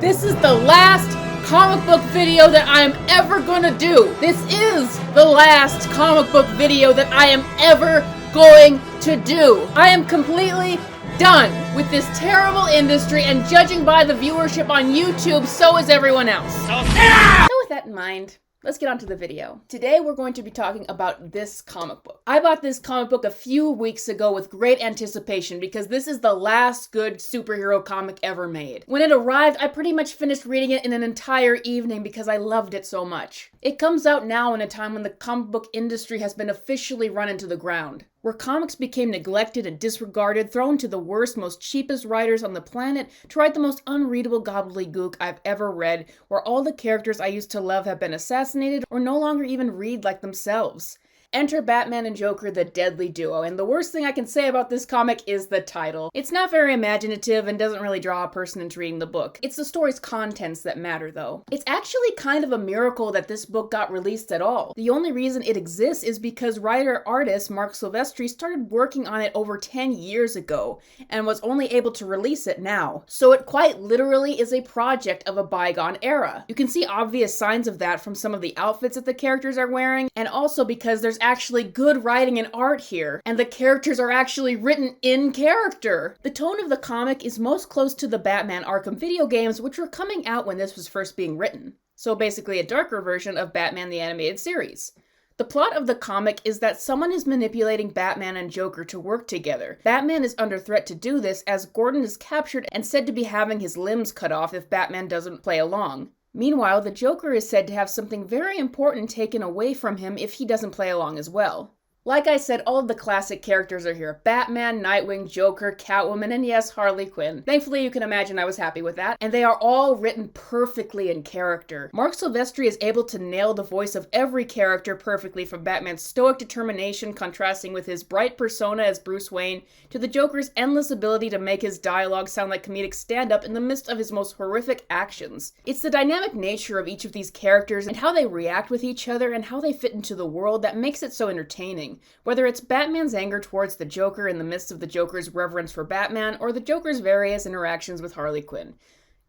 This is the last comic book video that I am ever gonna do. This is the last comic book video that I am ever going to do. I am completely done with this terrible industry, and judging by the viewership on YouTube, so is everyone else. So with that in mind, let's get on to the video. Today we're going to be talking about this comic book. I bought this comic book a few weeks ago with great anticipation because this is the last good superhero comic ever made. When it arrived, I pretty much finished reading it in an entire evening because I loved it so much. It comes out now in a time when the comic book industry has been officially run into the ground, where comics became neglected and disregarded, thrown to the worst, most cheapest writers on the planet to write the most unreadable gobbledygook I've ever read, where all the characters I used to love have been assassinated or no longer even read like themselves. Enter Batman and Joker, the deadly duo, and the worst thing I can say about this comic is the title. It's not very imaginative and doesn't really draw a person into reading the book. It's the story's contents that matter, though. It's actually kind of a miracle that this book got released at all. The only reason it exists is because writer-artist Marc Silvestri started working on it over 10 years ago and was only able to release it now. So it quite literally is a project of a bygone era. You can see obvious signs of that from some of the outfits that the characters are wearing, and also because there's actually good writing and art here, and the characters are actually written in character. The tone of the comic is most close to the Batman Arkham video games, which were coming out when this was first being written. So basically a darker version of Batman the Animated Series. The plot of the comic is that someone is manipulating Batman and Joker to work together. Batman is under threat to do this as Gordon is captured and said to be having his limbs cut off if Batman doesn't play along. Meanwhile, the Joker is said to have something very important taken away from him if he doesn't play along as well. Like I said, all of the classic characters are here. Batman, Nightwing, Joker, Catwoman, and yes, Harley Quinn. Thankfully, you can imagine I was happy with that. And they are all written perfectly in character. Marc Silvestri is able to nail the voice of every character perfectly, from Batman's stoic determination contrasting with his bright persona as Bruce Wayne, to the Joker's endless ability to make his dialogue sound like comedic stand-up in the midst of his most horrific actions. It's the dynamic nature of each of these characters and how they react with each other and how they fit into the world that makes it so entertaining. Whether it's Batman's anger towards the Joker in the midst of the Joker's reverence for Batman, or the Joker's various interactions with Harley Quinn.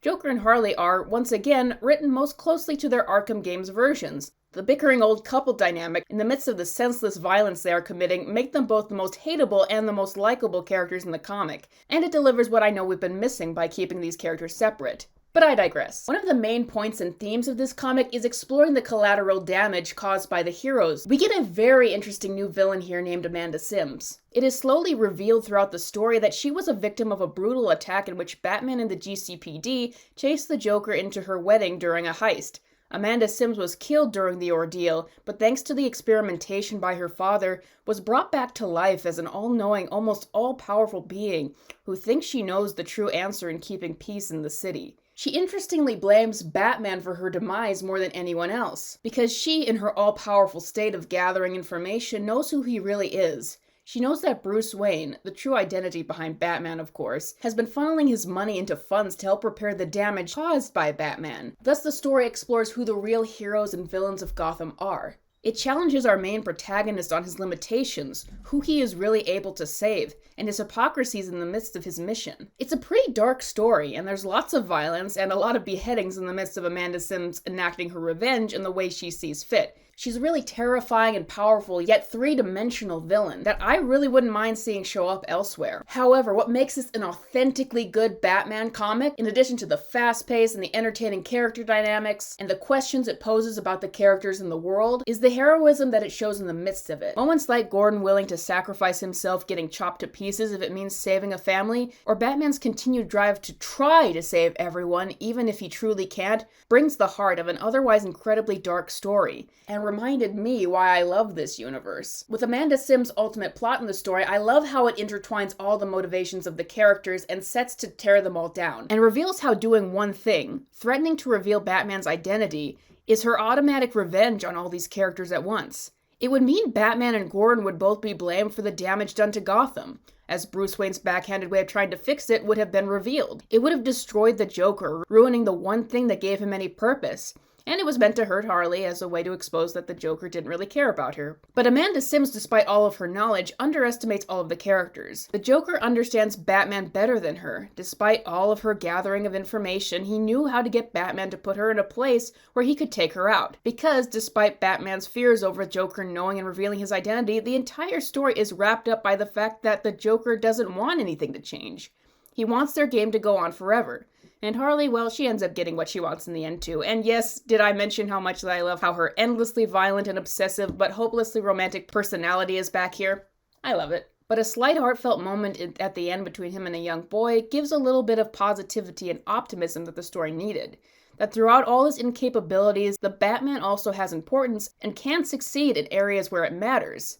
Joker and Harley are, once again, written most closely to their Arkham games versions. The bickering old couple dynamic, in the midst of the senseless violence they are committing, make them both the most hateable and the most likable characters in the comic, and it delivers what I know we've been missing by keeping these characters separate. But I digress. One of the main points and themes of this comic is exploring the collateral damage caused by the heroes. We get a very interesting new villain here named Amanda Sims. It is slowly revealed throughout the story that she was a victim of a brutal attack in which Batman and the GCPD chased the Joker into her wedding during a heist. Amanda Sims was killed during the ordeal, but thanks to the experimentation by her father, was brought back to life as an all-knowing, almost all-powerful being who thinks she knows the true answer in keeping peace in the city. She interestingly blames Batman for her demise more than anyone else, because she, in her all-powerful state of gathering information, knows who he really is. She knows that Bruce Wayne, the true identity behind Batman of course, has been funneling his money into funds to help repair the damage caused by Batman. Thus the story explores who the real heroes and villains of Gotham are. It challenges our main protagonist on his limitations, who he is really able to save, and his hypocrisies in the midst of his mission. It's a pretty dark story, and there's lots of violence and a lot of beheadings in the midst of Amanda Sims enacting her revenge in the way she sees fit. She's a really terrifying and powerful, yet three-dimensional villain that I really wouldn't mind seeing show up elsewhere. However, what makes this an authentically good Batman comic, in addition to the fast pace and the entertaining character dynamics, and the questions it poses about the characters in the world, is the heroism that it shows in the midst of it. Moments like Gordon willing to sacrifice himself getting chopped to pieces if it means saving a family, or Batman's continued drive to try to save everyone, even if he truly can't, brings the heart of an otherwise incredibly dark story, and reminded me why I love this universe. With Amanda Sims' ultimate plot in the story, I love how it intertwines all the motivations of the characters and sets to tear them all down, and reveals how doing one thing, threatening to reveal Batman's identity, is her automatic revenge on all these characters at once. It would mean Batman and Gordon would both be blamed for the damage done to Gotham, as Bruce Wayne's backhanded way of trying to fix it would have been revealed. It would have destroyed the Joker, ruining the one thing that gave him any purpose. And it was meant to hurt Harley as a way to expose that the Joker didn't really care about her. But Amanda Sims, despite all of her knowledge, underestimates all of the characters. The Joker understands Batman better than her. Despite all of her gathering of information, he knew how to get Batman to put her in a place where he could take her out. Because, despite Batman's fears over Joker knowing and revealing his identity, the entire story is wrapped up by the fact that the Joker doesn't want anything to change. He wants their game to go on forever. And Harley, well, she ends up getting what she wants in the end too. And yes, did I mention how much that I love how her endlessly violent and obsessive but hopelessly romantic personality is back here? I love it. But a slight heartfelt moment at the end between him and a young boy gives a little bit of positivity and optimism that the story needed. That throughout all his incapabilities, the Batman also has importance and can succeed in areas where it matters.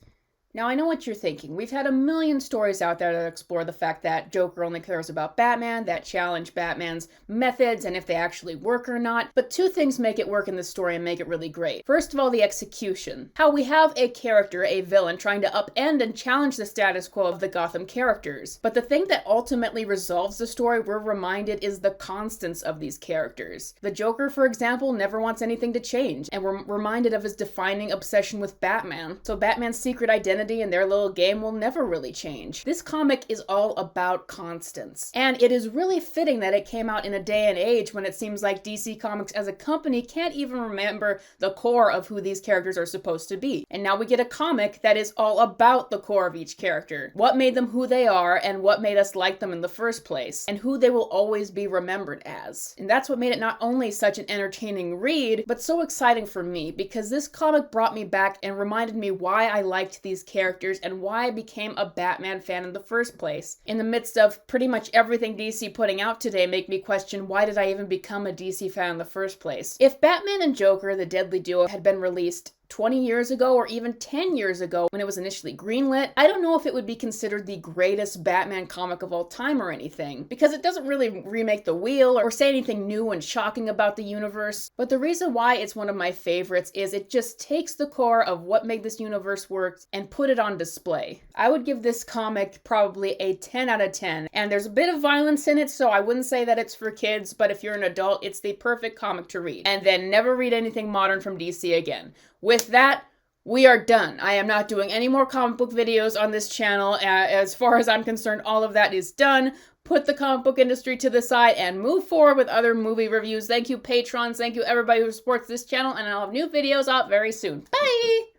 Now, I know what you're thinking. We've had a million stories out there that explore the fact that Joker only cares about Batman, that challenge Batman's methods and if they actually work or not. But two things make it work in this story and make it really great. First of all, the execution. How we have a character, a villain, trying to upend and challenge the status quo of the Gotham characters. But the thing that ultimately resolves the story, we're reminded, is the constants of these characters. The Joker, for example, never wants anything to change, and we're reminded of his defining obsession with Batman. So Batman's secret identity and their little game will never really change. This comic is all about constants. And it is really fitting that it came out in a day and age when it seems like DC Comics as a company can't even remember the core of who these characters are supposed to be. And now we get a comic that is all about the core of each character. What made them who they are and what made us like them in the first place. And who they will always be remembered as. And that's what made it not only such an entertaining read, but so exciting for me because this comic brought me back and reminded me why I liked these characters and why I became a Batman fan in the first place. In the midst of pretty much everything DC putting out today make me question why did I even become a DC fan in the first place. If Batman and Joker, the Deadly Duo, had been released 20 years ago or even 10 years ago when it was initially greenlit, I don't know if it would be considered the greatest Batman comic of all time or anything, because it doesn't really remake the wheel or say anything new and shocking about the universe. But the reason why it's one of my favorites is it just takes the core of what made this universe work and put it on display. I would give this comic probably a 10 out of 10, and there's a bit of violence in it, so I wouldn't say that it's for kids, but if you're an adult, it's the perfect comic to read. And then never read anything modern from DC again. With that, we are done. I am not doing any more comic book videos on this channel. As far as I'm concerned, all of that is done. Put the comic book industry to the side and move forward with other movie reviews. Thank you, patrons. Thank you, everybody who supports this channel. And I'll have new videos out very soon. Bye!